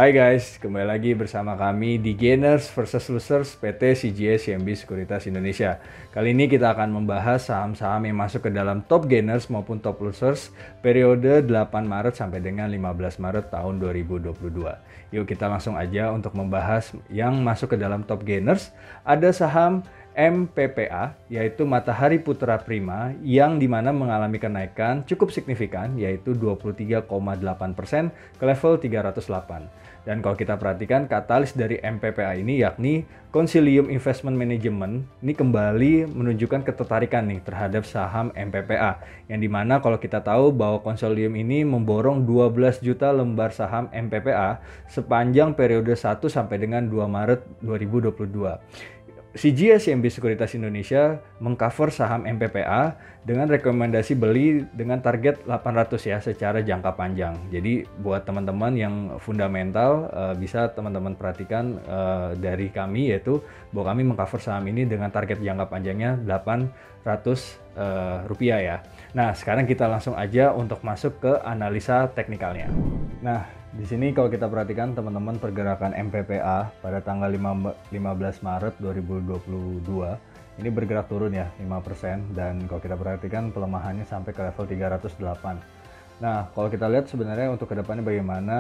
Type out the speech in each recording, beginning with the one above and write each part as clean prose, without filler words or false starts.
Hai guys, kembali lagi bersama kami di Gainers versus Losers PT CGS CMB Sekuritas Indonesia. Kali ini kita akan membahas saham-saham yang masuk ke dalam top gainers maupun top losers periode 8 Maret sampai dengan 15 Maret tahun 2022. Yuk kita langsung aja untuk membahas yang masuk ke dalam top gainers. Ada saham MPPA, yaitu Matahari Putra Prima, yang dimana mengalami kenaikan cukup signifikan, yaitu 23,8% ke level 308. Dan kalau kita perhatikan katalis dari MPPA ini yakni Consilium Investment Management ini kembali menunjukkan ketertarikan nih terhadap saham MPPA, yang dimana kalau kita tahu bahwa Consilium ini memborong 12 juta lembar saham MPPA sepanjang periode 1 sampai dengan 2 Maret 2022. CGS CMB Sekuritas Indonesia mengcover saham MPPA dengan rekomendasi beli dengan target 800 ya secara jangka panjang. Jadi buat teman-teman yang fundamental bisa teman-teman perhatikan dari kami, yaitu bahwa kami mengcover saham ini dengan target jangka panjangnya 800 rupiah ya. Nah, sekarang kita langsung aja untuk masuk ke analisa teknikalnya. Nah, di sini kalau kita perhatikan teman-teman pergerakan MPPA pada tanggal 15 Maret 2022 ini bergerak turun ya 5%, dan kalau kita perhatikan pelemahannya sampai ke level 308. Nah, kalau kita lihat sebenarnya untuk kedepannya bagaimana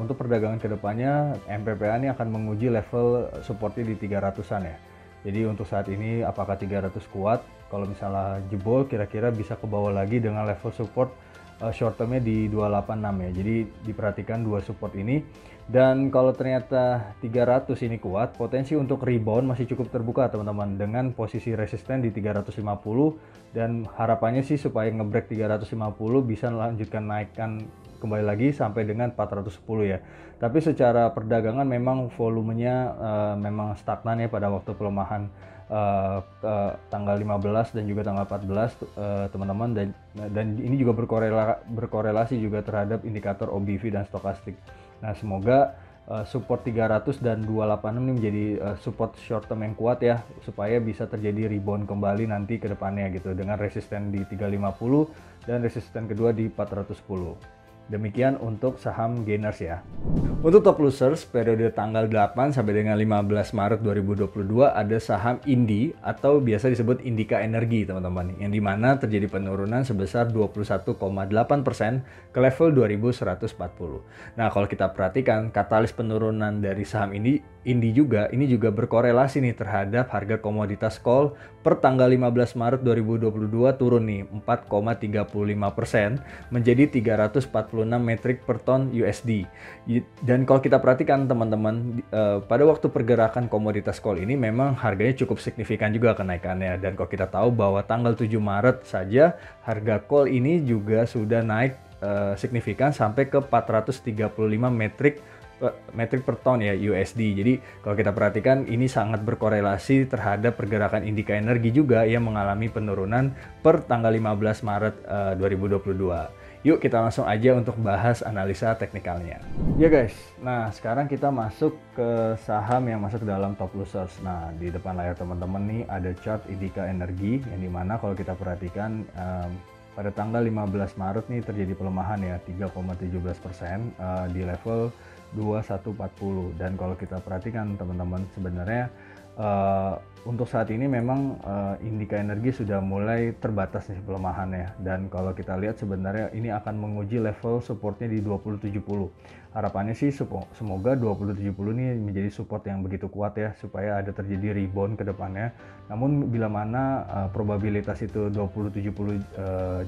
untuk perdagangan kedepannya MPPA ini akan menguji level supportnya di 300-an ya. Jadi untuk saat ini apakah 300 kuat? Kalau misalnya jebol kira-kira bisa ke bawah lagi dengan level support short termnya di 286 ya. Jadi diperhatikan dua support ini, dan kalau ternyata 300 ini kuat, potensi untuk rebound masih cukup terbuka teman-teman, dengan posisi resisten di 350, dan harapannya sih supaya ngebreak 350 bisa melanjutkan naikkan kembali lagi sampai dengan 410 ya. Tapi secara perdagangan memang volumenya memang stagnan ya pada waktu pelemahan tanggal 15 dan juga tanggal 14 teman-teman, dan ini juga berkorelasi juga terhadap indikator OBV dan stokastik. Nah, semoga support 300 dan 286 ini menjadi support short term yang kuat ya, supaya bisa terjadi rebound kembali nanti ke depannya gitu, dengan resisten di 350 dan resisten kedua di 410. Demikian untuk saham gainers ya. Untuk top losers periode tanggal 8 sampai dengan 15 Maret 2022 ada saham INDI atau biasa disebut Indika Energi teman-teman, yang dimana terjadi penurunan sebesar 21,8% ke level 2140. Nah, kalau kita perhatikan katalis penurunan dari saham INDI juga berkorelasi nih terhadap harga komoditas coal per tanggal 15 Maret 2022 turun nih 4,35% menjadi 346 metrik per ton USD. Dan kalau kita perhatikan teman-teman, pada waktu pergerakan komoditas coal ini memang harganya cukup signifikan juga kenaikannya, dan kalau kita tahu bahwa tanggal 7 Maret saja harga coal ini juga sudah naik signifikan sampai ke 435 metrik per ton ya USD. Jadi kalau kita perhatikan ini sangat berkorelasi terhadap pergerakan Indika Energi juga yang mengalami penurunan per tanggal 15 Maret 2022. Yuk kita langsung aja untuk bahas analisa teknikalnya. Ya guys, nah sekarang kita masuk ke saham yang masuk dalam top losers. Nah, di depan layar teman-teman nih ada chart Indika Energi, yang dimana kalau kita perhatikan pada tanggal 15 Maret nih terjadi pelemahan ya 3,17% di level 2140. Dan kalau kita perhatikan teman-teman, sebenarnya untuk saat ini memang Indika Energi sudah mulai terbatas nih pelemahannya, dan kalau kita lihat sebenarnya ini akan menguji level supportnya di 2070. Harapannya sih semoga 2070 ini menjadi support yang begitu kuat ya, supaya ada terjadi rebound ke depannya. Namun bila mana probabilitas itu 2070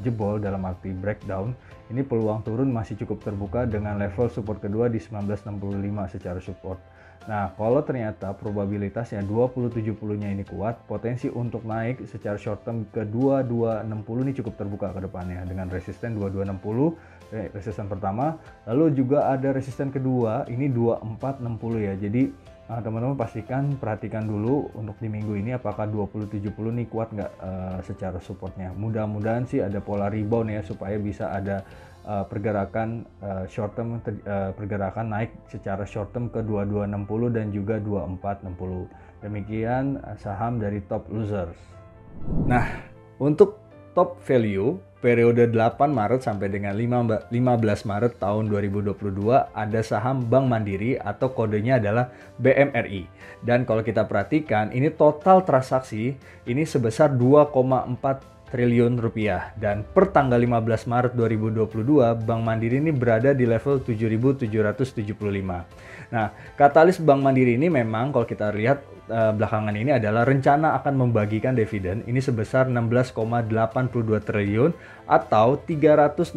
jebol dalam arti breakdown, ini peluang turun masih cukup terbuka dengan level support kedua di 1965 secara support. Nah, kalau ternyata probabilitasnya 2070-nya ini kuat, potensi untuk naik secara short term ke 2260 ini cukup terbuka ke depannya, dengan resisten 2260, resisten pertama, lalu juga ada resisten kedua, ini 2460 ya. Jadi teman-teman perhatikan dulu untuk di minggu ini apakah 2070 nih kuat nggak secara supportnya. Mudah-mudahan sih ada pola rebound ya, supaya bisa ada pergerakan short term, pergerakan naik secara short term ke 2260 dan juga 2460. Demikian saham dari top losers. Nah, untuk top value periode 8 Maret sampai dengan 15 Maret tahun 2022 ada saham Bank Mandiri atau kodenya adalah BMRI. Dan kalau kita perhatikan ini total transaksi ini sebesar 2,4 triliun rupiah, dan per tanggal 15 Maret 2022 Bank Mandiri ini berada di level 7.775. Nah, katalis Bank Mandiri ini memang kalau kita lihat belakangan ini adalah rencana akan membagikan dividen ini sebesar 16,82 triliun atau 360,64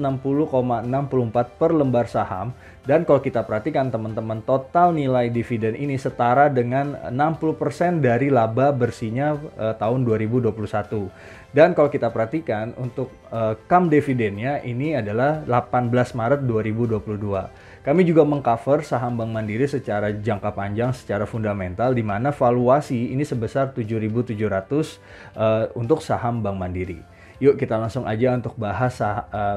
per lembar saham. Dan kalau kita perhatikan teman-teman, total nilai dividen ini setara dengan 60% dari laba bersihnya tahun 2021. Dan kalau kita perhatikan untuk come dividennya ini adalah 18 Maret 2022. Kami juga mengcover saham Bank Mandiri secara jangka panjang, secara fundamental, di mana valuasi ini sebesar 7.700 untuk saham Bank Mandiri. Yuk kita langsung aja untuk bahas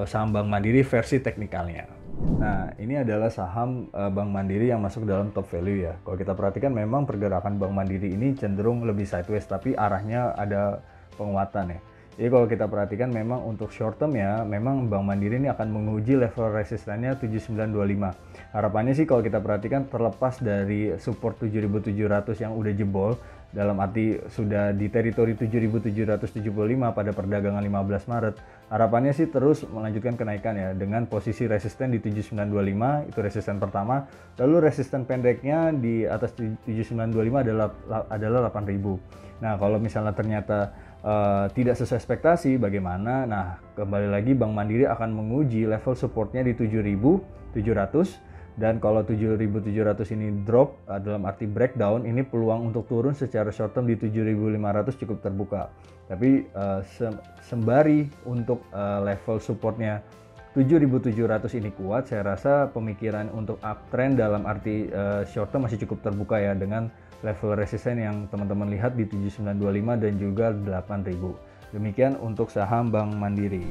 saham Bank Mandiri versi teknikalnya. Nah, ini adalah saham Bank Mandiri yang masuk dalam top value ya. Kalau kita perhatikan memang pergerakan Bank Mandiri ini cenderung lebih sideways, tapi arahnya ada penguatan ya. Jadi kalau kita perhatikan memang untuk short term ya, memang Bank Mandiri ini akan menguji level resistennya 7925. Harapannya sih kalau kita perhatikan terlepas dari support 7700 yang udah jebol, dalam arti sudah di teritori 7775 pada perdagangan 15 Maret. Harapannya sih terus melanjutkan kenaikan ya, dengan posisi resisten di 7925 itu resisten pertama, lalu resisten pendeknya di atas 7925 adalah 8000. Nah, kalau misalnya ternyata tidak sesuai ekspektasi bagaimana? Nah, kembali lagi Bank Mandiri akan menguji level supportnya di 7.700, dan kalau 7.700 ini drop dalam arti breakdown, ini peluang untuk turun secara short term di 7.500 cukup terbuka. Tapi sembari untuk level supportnya 7.700 ini kuat, saya rasa pemikiran untuk uptrend dalam arti short term masih cukup terbuka ya, dengan level resisten yang teman-teman lihat di 7925 dan juga 8000. Demikian untuk saham Bank Mandiri.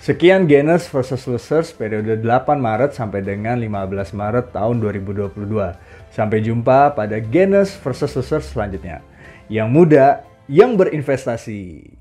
Sekian gainers versus losers periode 8 Maret sampai dengan 15 Maret tahun 2022. Sampai jumpa pada gainers versus losers selanjutnya. Yang muda, yang berinvestasi.